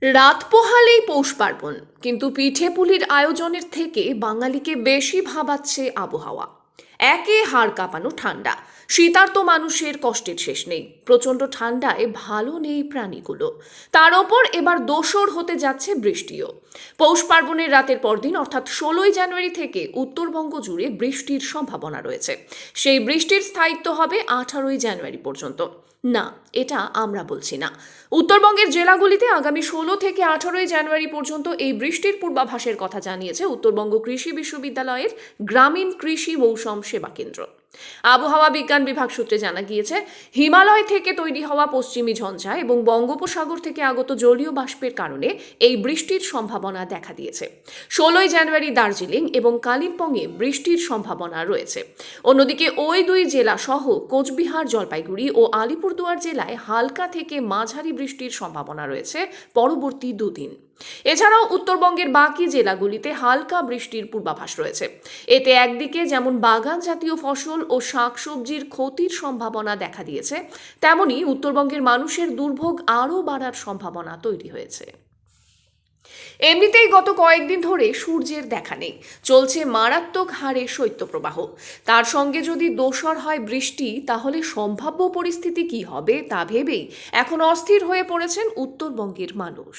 রাত পোহালেই পৌষ পার্বণ, কিন্তু পিঠে পুলির আয়োজনের থেকে বাঙালিকে বেশি ভাবাচ্ছে আবহাওয়া। একে হাড় কাঁপানো ঠান্ডা, শীতার্ত মানুষের কষ্টের শেষ নেই। প্রচণ্ড ঠান্ডায় ভালো নেই প্রাণীগুলো। তার ওপর এবার দোসর হতে যাচ্ছে বৃষ্টিও। পৌষ পার্বণের রাতের পরদিন অর্থাৎ 16ই জানুয়ারি থেকে উত্তরবঙ্গ জুড়ে বৃষ্টির সম্ভাবনা রয়েছে। সেই বৃষ্টির স্থায়িত্ব হবে 18ই জানুয়ারি পর্যন্ত। না, এটা আমরা বলছি না। উত্তরবঙ্গের জেলাগুলিতে আগামী 16 থেকে 18ই জানুয়ারি পর্যন্ত এই বৃষ্টির পূর্বাভাসের কথা জানিয়েছে উত্তরবঙ্গ কৃষি বিশ্ববিদ্যালয়ের গ্রামীণ কৃষি মৌসুম সেবা কেন্দ্র। আবহাওয়া বিজ্ঞান বিভাগ সূত্রে জানা গিয়েছে, হিমালয় থেকে তৈরি হওয়া পশ্চিমী ঝঞ্ঝা এবং বঙ্গোপসাগর থেকে আগত জলীয় বাষ্পের কারণে এই বৃষ্টির সম্ভাবনা দেখা দিয়েছে। 16ই জানুয়ারি দার্জিলিং এবং কালিম্পংয়ে বৃষ্টির সম্ভাবনা রয়েছে। অন্যদিকে ওই দুই জেলা সহ কোচবিহার, জলপাইগুড়ি ও আলিপুরদুয়ার জেলায় হালকা থেকে মাঝারি বৃষ্টির সম্ভাবনা রয়েছে পরবর্তী দুদিন। এছাড়াও উত্তরবঙ্গের বাকি জেলাগুলিতে হালকা বৃষ্টির পূর্বাভাস রয়েছে। এতে একদিকে যেমন বাগান জাতীয় ফসল ও শাকসবজির ক্ষতির সম্ভাবনা দেখা দিয়েছে, তেমনি উত্তরবঙ্গের মানুষের দুর্ভোগ আরও বাড়ার সম্ভাবনা তৈরি হয়েছে। এমনিতেই গত কয়েকদিন ধরে সূর্যের দেখা নেই, চলছে মারাত্মক হারে শৈত্যপ্রবাহ। তার সঙ্গে যদি দোসর হয় বৃষ্টি, তাহলে সম্ভাব্য পরিস্থিতি কি হবে তা ভেবেই এখন অস্থির হয়ে পড়েছেন উত্তরবঙ্গের মানুষ।